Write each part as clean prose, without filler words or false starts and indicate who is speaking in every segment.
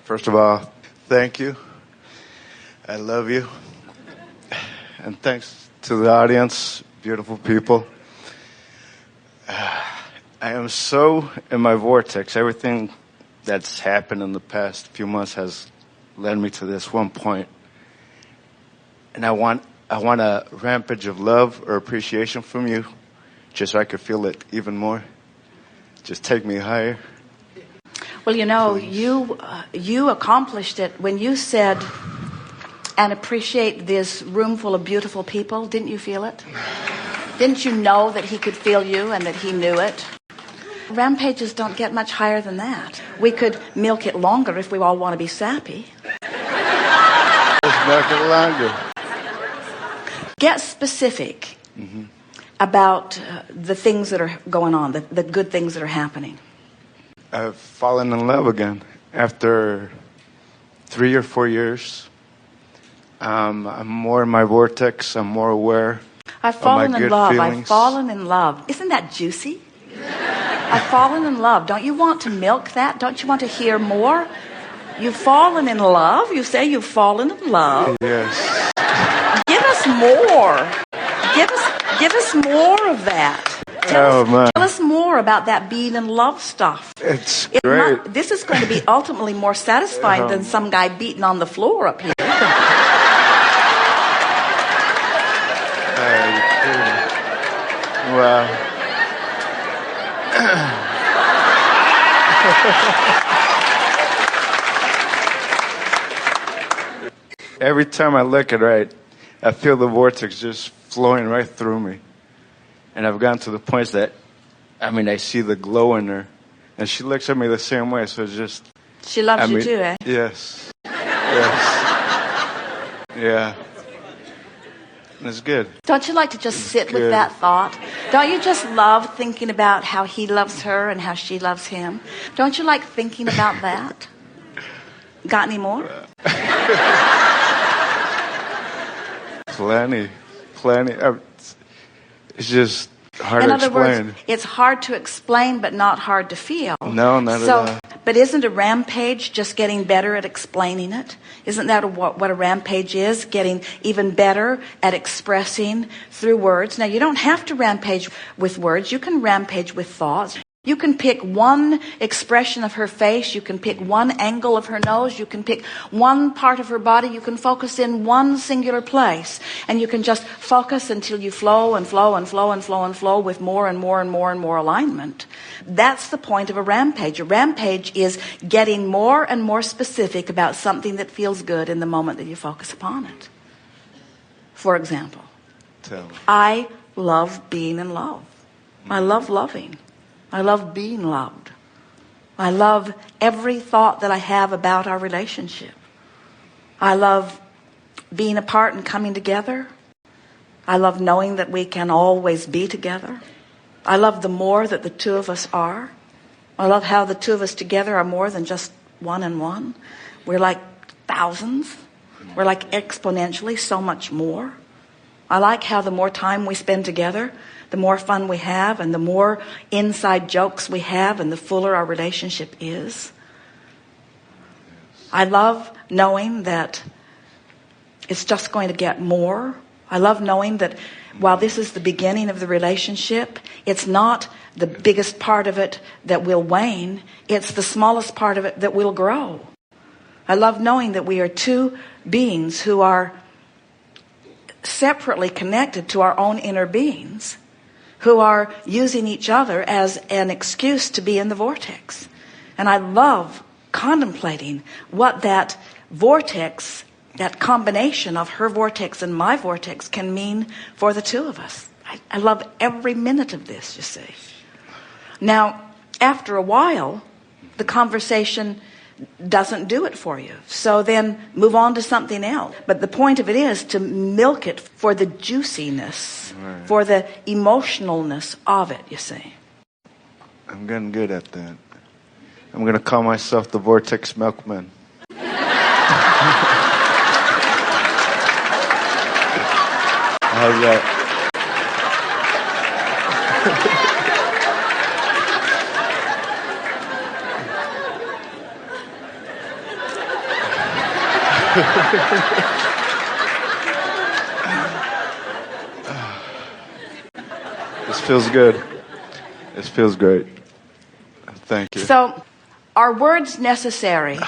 Speaker 1: First of all, thank you. I love you. And thanks to the audience, beautiful people. I am so in my vortex. Everything that's happened in the past few months has led me to this one point. And I want a rampage of love or appreciation from you, just so I could feel it even more. Just take me higher.
Speaker 2: Well, you accomplished it when you said, and appreciate this room full of beautiful people. Didn't you feel it? Didn't you know that he could feel you and that he knew it? Rampages don't get much higher than that. We could milk it longer if we all want to be sappy.
Speaker 1: Let's milk it longer.
Speaker 2: Get specific about the things that are going on, the good things that are happening.
Speaker 1: I've fallen in love again after 3 or 4 years. I'm more in my vortex. I'm more aware.
Speaker 2: I've fallen in love.
Speaker 1: Feelings.
Speaker 2: I've fallen in love. Isn't that juicy? I've fallen in love. Don't you want to milk that? Don't you want to hear more? You've fallen in love? You say you've fallen in love?
Speaker 1: Yes.
Speaker 2: Give us more. Give us more of that. Tell us more about that being in love stuff.
Speaker 1: It's great.
Speaker 2: This is going to be ultimately more satisfying than some guy beating on the floor up here.
Speaker 1: Wow. Every time I look at her, I feel the vortex just flowing right through me. And I've gotten to the point that, I see the glow in her. And she looks at me the same way, so it's just...
Speaker 2: She loves you too, eh?
Speaker 1: Yes. Yes. Yeah. It's good.
Speaker 2: Don't you like to just sit with that thought? Don't you just love thinking about how he loves her and how she loves him? Don't you like thinking about that? Got any more?
Speaker 1: Plenty. It's just hard to explain.
Speaker 2: In other words, it's hard to explain, but not hard to feel.
Speaker 1: No, not at all.
Speaker 2: But isn't a rampage just getting better at explaining it? Isn't that what a rampage is? Getting even better at expressing through words. Now, you don't have to rampage with words. You can rampage with thoughts. You can pick one expression of her face. You can pick one angle of her nose. You can pick one part of her body. You can focus in one singular place. And you can just focus until you flow and flow and flow and flow and flow with more and more and more and more alignment. That's the point of a rampage. A rampage is getting more and more specific about something that feels good in the moment that you focus upon it. For example, I love being in love. I love loving. I love being loved. I love every thought that I have about our relationship. I love being apart and coming together. I love knowing that we can always be together. I love the more that the two of us are. I love how the two of us together are more than just one and one. We're like thousands. We're like exponentially so much more. I like how the more time we spend together, the more fun we have, and the more inside jokes we have, and the fuller our relationship is. I love knowing that it's just going to get more. I love knowing that while this is the beginning of the relationship, it's not the biggest part of it that will wane. It's the smallest part of it that will grow. I love knowing that we are two beings who are separately connected to our own inner beings, who are using each other as an excuse to be in the vortex. And I love contemplating what that vortex, that combination of her vortex and my vortex can mean for the two of us. I love every minute of this, you see. Now, after a while, the conversation doesn't do it for you. So then move on to something else. But the point of it is to milk it for the juiciness, for the emotionalness of it, you see.
Speaker 1: I'm getting good at that. I'm going to call myself the Vortex Milkman. How's that? This feels good. This feels great. Thank you.
Speaker 2: So, are words necessary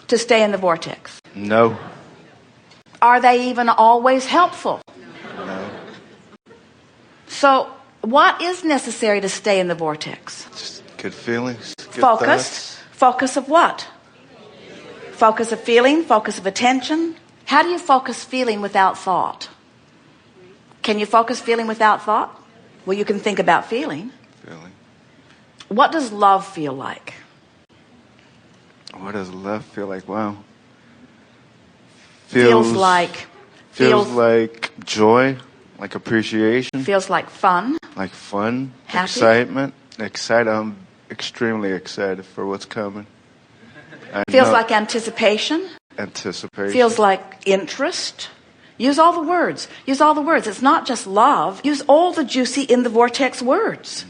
Speaker 2: to stay in the vortex?
Speaker 1: No.
Speaker 2: Are they even always helpful?
Speaker 1: No.
Speaker 2: So, what is necessary to stay in the vortex?
Speaker 1: Just good feelings. Good
Speaker 2: Focus.
Speaker 1: thoughts.
Speaker 2: Focus of what? Focus of feeling, focus of attention. How do you focus feeling without thought? Can you focus feeling without thought? Well, you can think about feeling.
Speaker 1: Feeling.
Speaker 2: What does love feel like?
Speaker 1: What does love feel like? Wow.
Speaker 2: Feels like
Speaker 1: joy, like appreciation,
Speaker 2: feels like fun,
Speaker 1: like fun,
Speaker 2: happy?
Speaker 1: excitement. Excited. I'm extremely excited for what's coming.
Speaker 2: Feels like anticipation.
Speaker 1: Anticipation.
Speaker 2: Feels like interest. Use all the words. Use all the words. It's not just love. Use all the juicy in the vortex words.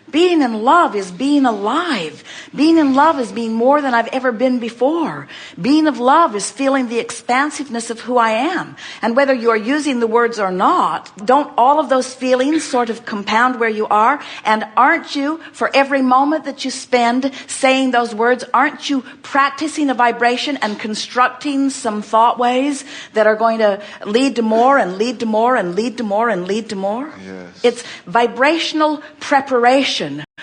Speaker 2: Being in love is being alive. Being in love is being more than I've ever been before. Being of love is feeling the expansiveness of who I am. And whether you're using the words or not, don't all of those feelings sort of compound where you are? And aren't you, for every moment that you spend saying those words, aren't you practicing a vibration and constructing some thought ways that are going to lead to more and lead to more and lead to more and lead to more?
Speaker 1: Yes.
Speaker 2: It's vibrational preparation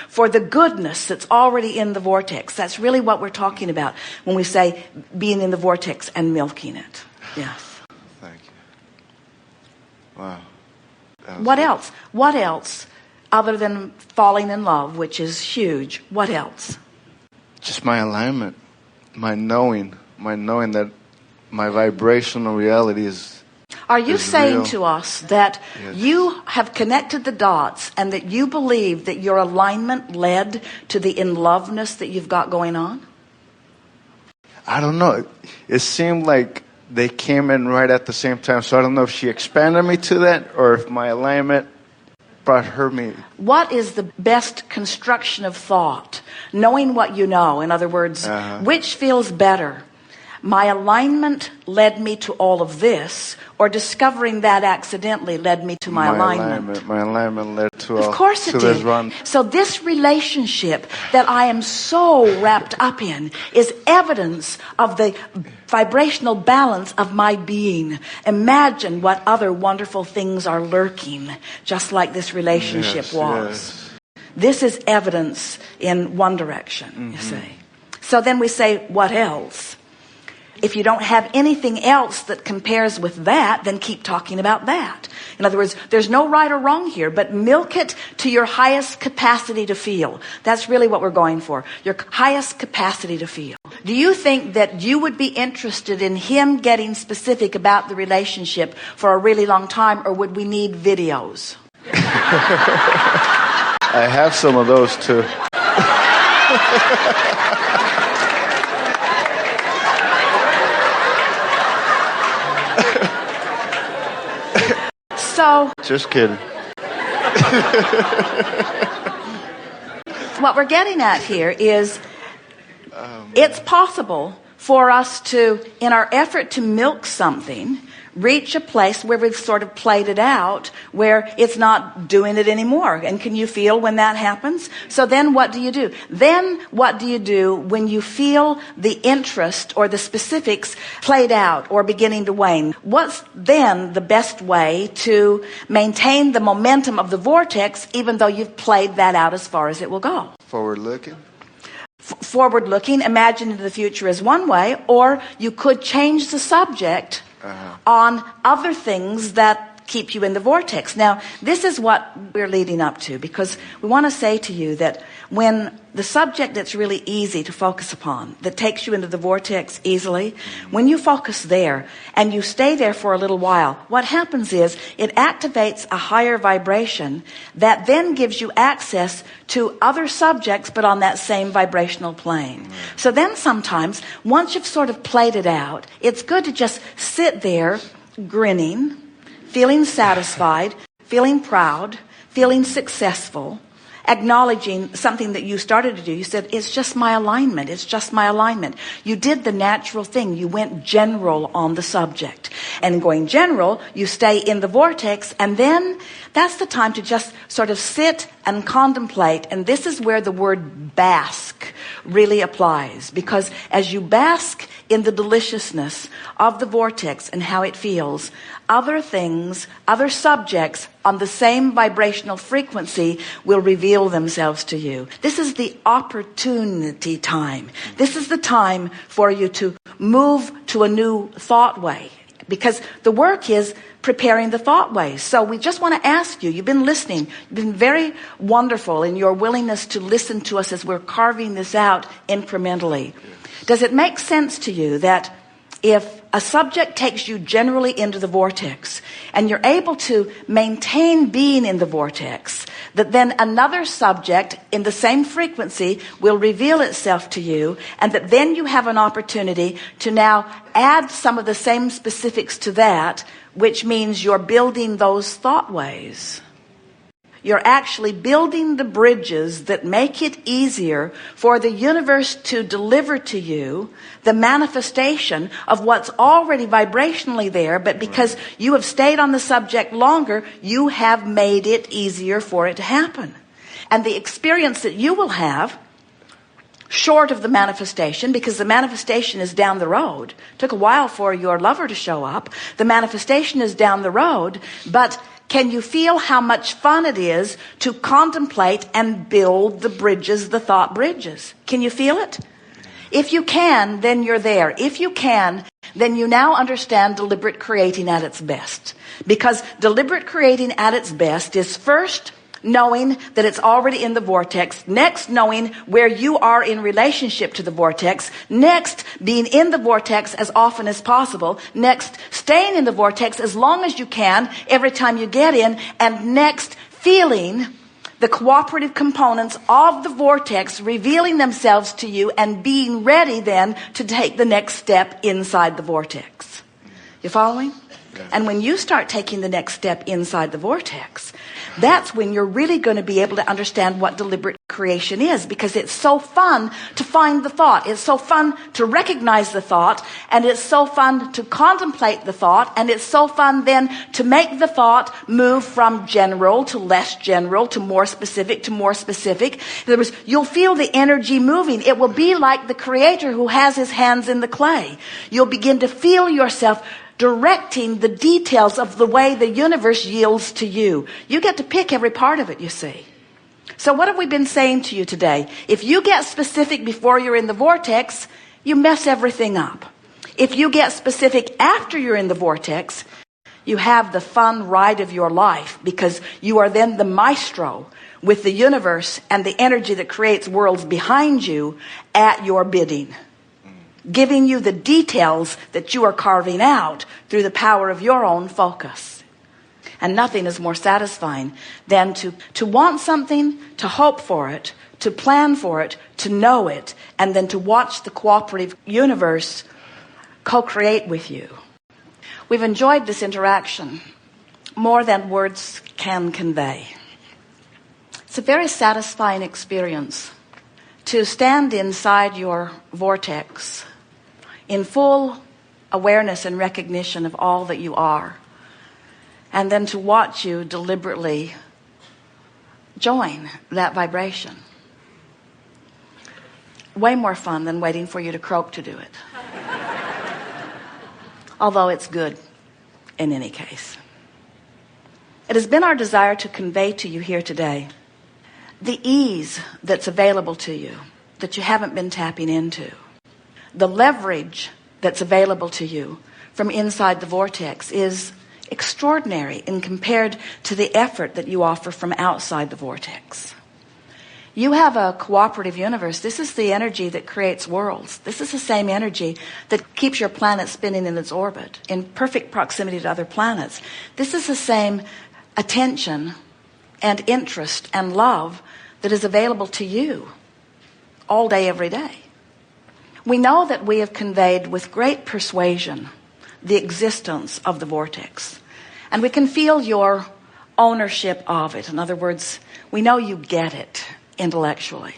Speaker 2: for the goodness that's already in the vortex. That's really what we're talking about when we say being in the vortex and milking it. Yes.
Speaker 1: Thank you. Wow.
Speaker 2: What else? What else other than falling in love, which is huge? What else?
Speaker 1: Just my alignment, my knowing that my vibrational reality is.
Speaker 2: Are you saying
Speaker 1: real.
Speaker 2: to us that
Speaker 1: Yes.
Speaker 2: you have connected the dots and that you believe that your alignment led to the in-loveness that you've got going on?
Speaker 1: I don't know. It seemed like they came in right at the same time. So I don't know if she expanded me to that or if my alignment brought her me.
Speaker 2: What is the best construction of thought? Knowing what you know. In other words, which feels better? My alignment led me to all of this, or discovering that accidentally led me to my alignment?
Speaker 1: My alignment led to
Speaker 2: Of course it
Speaker 1: this
Speaker 2: did.
Speaker 1: run.
Speaker 2: So this relationship that I am so wrapped up in is evidence of the vibrational balance of my being. Imagine what other wonderful things are lurking, just like this relationship was.
Speaker 1: Yes.
Speaker 2: This is evidence in one direction, you see. So then we say, what else? If you don't have anything else that compares with that, then keep talking about that. In other words, there's no right or wrong here, but milk it to your highest capacity to feel. That's really what we're going for. Your highest capacity to feel. Do you think that you would be interested in him getting specific about the relationship for a really long time, or would we need videos?
Speaker 1: I have some of those too.
Speaker 2: So,
Speaker 1: Just kidding.
Speaker 2: what we're getting at here is it's possible for us to, in our effort to milk something, reach a place where we've sort of played it out, where it's not doing it anymore. And can you feel when that happens? So then what do you do? Then what do you do when you feel the interest or the specifics played out or beginning to wane? What's then the best way to maintain the momentum of the vortex, even though you've played that out as far as it will go?
Speaker 1: Forward looking.
Speaker 2: Forward looking, imagine into the future is one way, or you could change the subject on other things that keep you in the vortex. Now, this is what we're leading up to, because we want to say to you that when the subject that's really easy to focus upon, that takes you into the vortex easily, when you focus there and you stay there for a little while, what happens is it activates a higher vibration that then gives you access to other subjects, but on that same vibrational plane. So then sometimes, once you've sort of played it out, it's good to just sit there grinning, feeling satisfied, feeling proud, feeling successful, acknowledging something that you started to do. You said, it's just my alignment. It's just my alignment. You did the natural thing. You went general on the subject. And going general, you stay in the vortex, and then that's the time to just sort of sit and contemplate. And this is where the word bask really applies, because as you bask in the deliciousness of the vortex and how it feels, other things, other subjects on the same vibrational frequency will reveal themselves to you. This is the opportunity time. This is the time for you to move to a new thought way, because the work is preparing the thought ways. So we just want to ask you, you've been listening, you've been very wonderful in your willingness to listen to us as we're carving this out incrementally. Does it make sense to you that if a subject takes you generally into the vortex and you're able to maintain being in the vortex, that then another subject in the same frequency will reveal itself to you, and that then you have an opportunity to now add some of the same specifics to that, which means you're building those thought ways. You're actually building the bridges that make it easier for the universe to deliver to you the manifestation of what's already vibrationally there, but because you have stayed on the subject longer, you have made it easier for it to happen. And the experience that you will have, short of the manifestation, because the manifestation is down the road. It took a while for your lover to show up. The manifestation is down the road, but can you feel how much fun it is to contemplate and build the bridges, the thought bridges? Can you feel it? If you can, then you're there. If you can, then you now understand deliberate creating at its best. Because deliberate creating at its best is first knowing that it's already in the vortex. Next, knowing where you are in relationship to the vortex. Next, being in the vortex as often as possible. Next, staying in the vortex as long as you can every time you get in. And next, feeling the cooperative components of the vortex revealing themselves to you and being ready then to take the next step inside the vortex. You following? And when you start taking the next step inside the vortex, that's when you're really going to be able to understand what deliberate creation is, because it's so fun to find the thought. It's so fun to recognize the thought, and it's so fun to contemplate the thought, and it's so fun then to make the thought move from general to less general to more specific to more specific. In other words, you'll feel the energy moving. It will be like the creator who has his hands in the clay. You'll begin to feel yourself directing the details of the way the universe yields to you. You get to pick every part of it, you see. So what have we been saying to you today? If you get specific before you're in the vortex, you mess everything up. If you get specific after you're in the vortex, you have the fun ride of your life, because you are then the maestro with the universe and the energy that creates worlds behind you at your bidding, giving you the details that you are carving out through the power of your own focus. And nothing is more satisfying than to want something, to hope for it, to plan for it, to know it, and then to watch the cooperative universe co-create with you. We've enjoyed this interaction more than words can convey. It's a very satisfying experience to stand inside your vortex in full awareness and recognition of all that you are, and then to watch you deliberately join that vibration. Way more fun than waiting for you to croak to do it. Although it's good in any case. It has been our desire to convey to you here today the ease that's available to you that you haven't been tapping into. The leverage that's available to you from inside the vortex is extraordinary in compared to the effort that you offer from outside the vortex. You have a cooperative universe. This is the energy that creates worlds. This is the same energy that keeps your planet spinning in its orbit in perfect proximity to other planets. This is the same attention and interest and love that is available to you all day, every day. We know that we have conveyed with great persuasion the existence of the vortex. And we can feel your ownership of it. In other words, we know you get it intellectually.